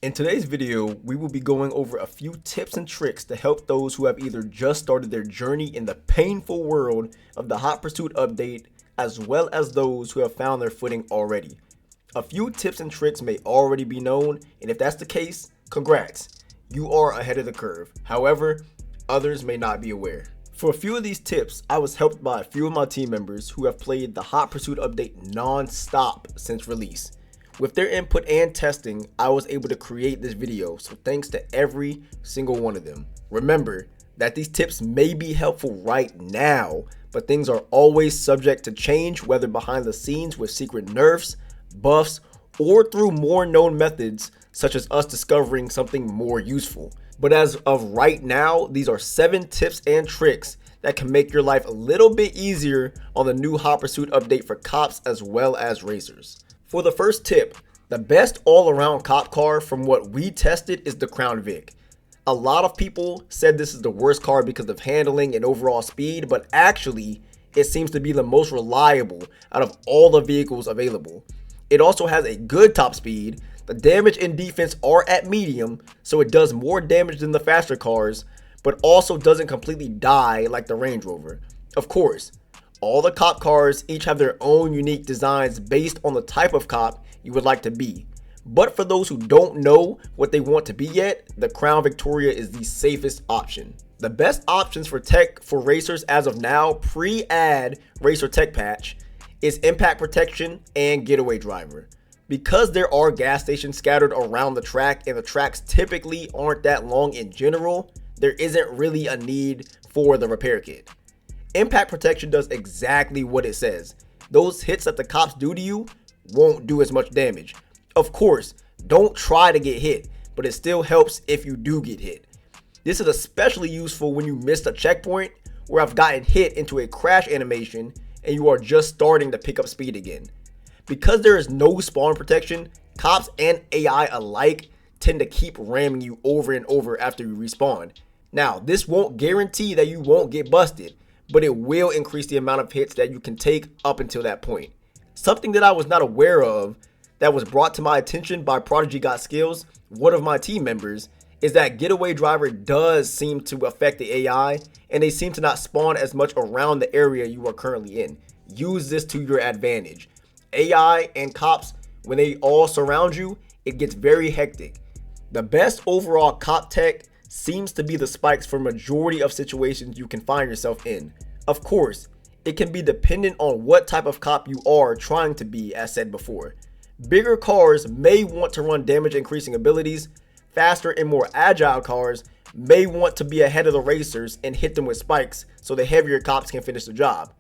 In today's video, we will be going over a few tips and tricks to help those who have either just started their journey in the painful world of the Hot Pursuit update, as well as those who have found their footing already. A few tips and tricks may already be known, and if that's the case, congrats, you are ahead of the curve. However, others may not be aware. For a few of these tips, I was helped by a few of my team members who have played the Hot Pursuit update non-stop since release. With their input and testing, I was able to create this video, so thanks to every single one of them. Remember that these tips may be helpful right now, but things are always subject to change, whether behind the scenes with secret nerfs, buffs, or through more known methods, such as us discovering something more useful. But as of right now, these are 7 tips and tricks that can make your life a little bit easier on the new Hot Pursuit update for cops as well as racers. For the first tip, the best all-around cop car from what we tested is the Crown Vic. A lot of people said this is the worst car because of handling and overall speed, but actually, it seems to be the most reliable out of all the vehicles available. It also has a good top speed, the damage and defense are at medium, so it does more damage than the faster cars, but also doesn't completely die like the Range Rover. Of course, all the cop cars each have their own unique designs based on the type of cop you would like to be. But for those who don't know what they want to be yet, the Crown Victoria is the safest option. The best options for tech for racers as of now, pre-add racer tech patch, is impact protection and getaway driver. Because there are gas stations scattered around the track and the tracks typically aren't that long in general, there isn't really a need for the repair kit. Impact protection does exactly what it says. Those hits that the cops do to you won't do as much damage. Of course, don't try to get hit, but it still helps if you do get hit. This is especially useful when you missed a checkpoint or have gotten hit into a crash animation and you are just starting to pick up speed again. Because there is no spawn protection, cops and AI alike tend to keep ramming you over and over after you respawn. Now, this won't guarantee that you won't get busted, but it will increase the amount of hits that you can take up until that point. Something that I was not aware of that was brought to my attention by Prodigy Got Skills, one of my team members, is that Getaway Driver does seem to affect the AI, and they seem to not spawn as much around the area you are currently in. Use this to your advantage. AI and cops, when they all surround you, it gets very hectic. The best overall cop tech seems to be the spikes for majority of situations you can find yourself in. Of course, it can be dependent on what type of cop you are trying to be, as said before. Bigger cars may want to run damage increasing abilities. Faster and more agile cars may want to be ahead of the racers and hit them with spikes so the heavier cops can finish the job.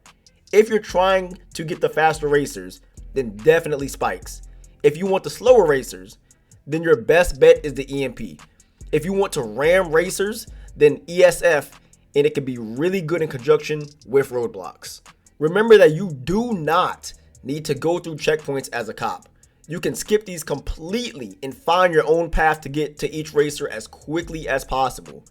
If you're trying to get the faster racers, then definitely spikes. If you want the slower racers, then your best bet is the EMP. If you want to ram racers, then ESF, and it can be really good in conjunction with roadblocks. Remember that you do not need to go through checkpoints as a cop. You can skip these completely and find your own path to get to each racer as quickly as possible.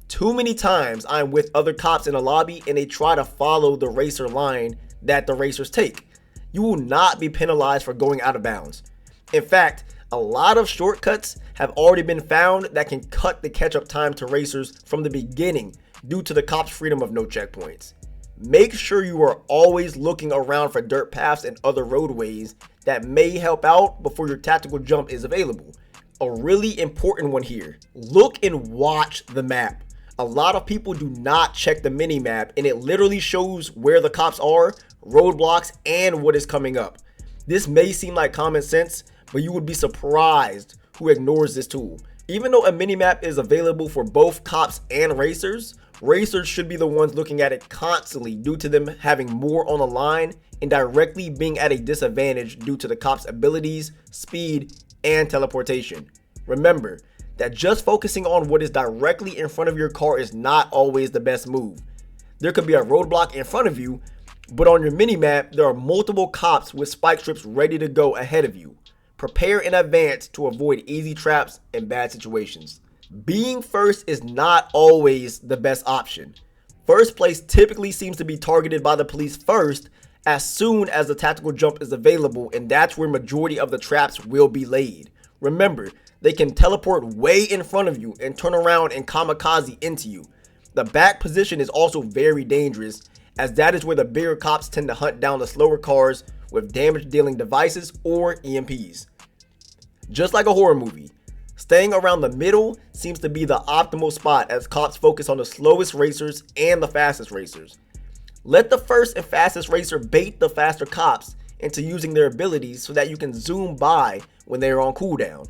Too many times I'm with other cops in a lobby and they try to follow the racer line that the racers take. You will not be penalized for going out of bounds. In fact, a lot of shortcuts have already been found that can cut the catch-up time to racers from the beginning due to the cops' freedom of no checkpoints. Make sure you are always looking around for dirt paths and other roadways that may help out before your tactical jump is available. A really important one here, look and watch the map. A lot of people do not check the minimap and it literally shows where the cops are, roadblocks, and what is coming up. This may seem like common sense, but you would be surprised who ignores this tool. Even though a minimap is available for both cops and racers, racers should be the ones looking at it constantly due to them having more on the line and directly being at a disadvantage due to the cops' abilities, speed, and teleportation. Remember that just focusing on what is directly in front of your car is not always the best move. There could be a roadblock in front of you, but on your minimap, there are multiple cops with spike strips ready to go ahead of you. Prepare in advance to avoid easy traps and bad situations. Being first is not always the best option. First place typically seems to be targeted by the police first as soon as the tactical jump is available, and that's where majority of the traps will be laid. Remember, they can teleport way in front of you and turn around and kamikaze into you. The back position is also very dangerous, as that is where the bigger cops tend to hunt down the slower cars with damage dealing devices or EMPs. Just like a horror movie, staying around the middle seems to be the optimal spot as cops focus on the slowest racers and the fastest racers. Let the first and fastest racer bait the faster cops into using their abilities so that you can zoom by when they are on cooldown.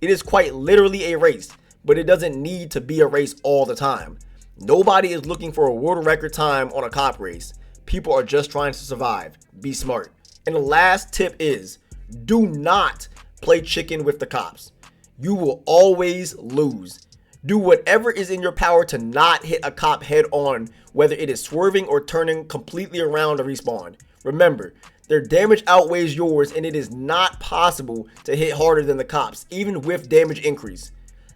It is quite literally a race, but it doesn't need to be a race all the time. Nobody is looking for a world record time on a cop race. People are just trying to survive. Be smart. And the last tip is, do not play chicken with the cops. You will always lose. Do whatever is in your power to not hit a cop head on, whether it is swerving or turning completely around to respawn. Remember, their damage outweighs yours, and it is not possible to hit harder than the cops, even with damage increase.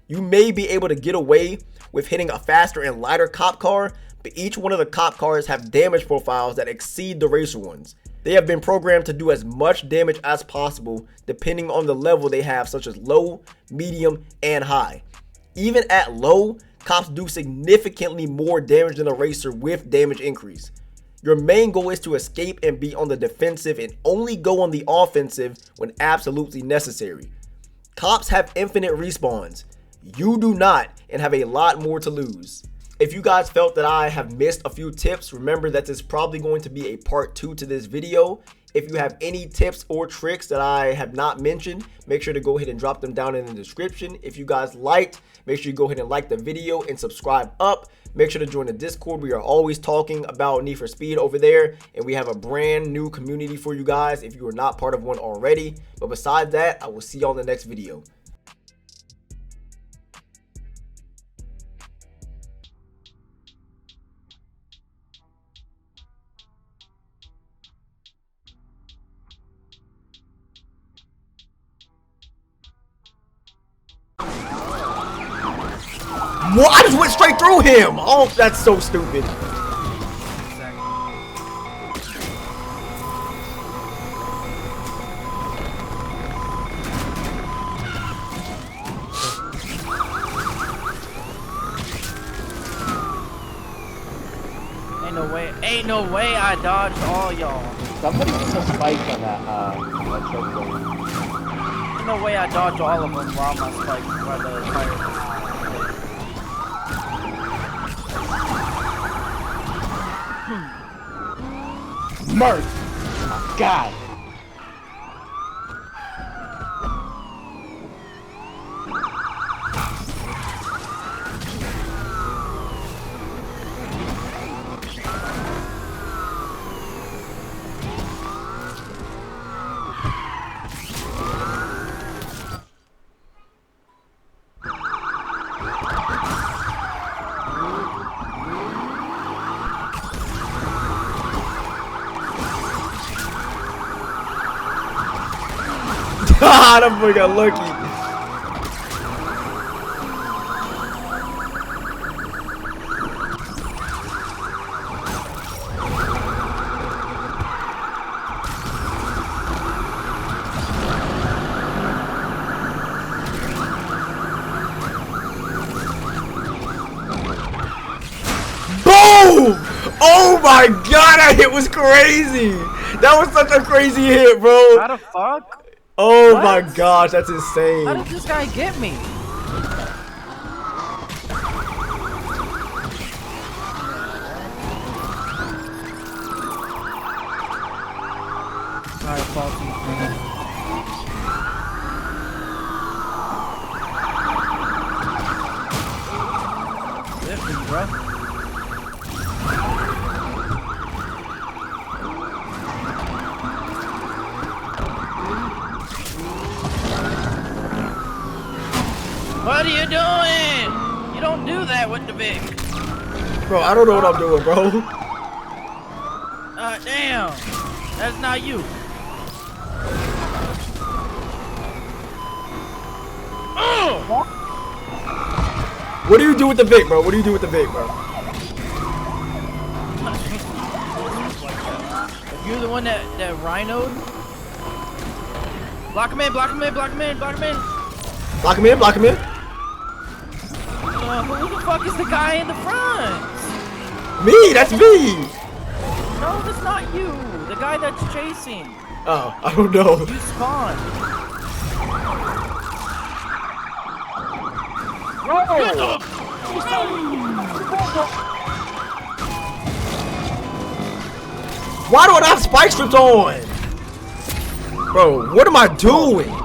You may be able to get away with hitting a faster and lighter cop car, but each one of the cop cars have damage profiles that exceed the racer ones. They have been programmed to do as much damage as possible depending on the level they have, such as low, medium, and high. Even at low, cops do significantly more damage than a racer with damage increase. Your main goal is to escape and be on the defensive and only go on the offensive when absolutely necessary. Cops have infinite respawns. You do not, and have a lot more to lose. If you guys felt that I have missed a few tips, remember that there's probably going to be a part 2 to this video. If you have any tips or tricks that I have not mentioned, make sure to go ahead and drop them down in the description. If you guys liked, make sure you go ahead and like the video and subscribe up. Make sure to join the Discord. We are always talking about Need for Speed over there, and we have a brand new community for you guys if you are not part of one already. But besides that, I will see y'all in the next video. What? I just went straight through him! Oh, that's so stupid. Ain't no way I dodged all y'all. Somebody put a spike on that choke point. Ain't no way I dodged all of them while my spike while the tire. Merc! God! That boy got lucky. Boom! Oh my god, that hit was crazy! That was such a crazy hit, bro. How the fuck? Oh What? my gosh, that's insane. How did this guy get me? Alright, faulty. Lift me, bro. What are you doing? You don't do that with the Vic. Bro, I don't know what I'm doing, bro. Damn. That's not you. What do you do with the Vic, bro? What do you do with the Vic, bro? If you're the one that rhinoed, block him in, block him in, block him in, block him in. Block him in, block him in. Who the fuck is the guy in the front? Me, that's me. No, that's not you. The guy that's chasing. Oh, I don't know. You spawned. Why do I not have spike strips on? Bro, what am I doing?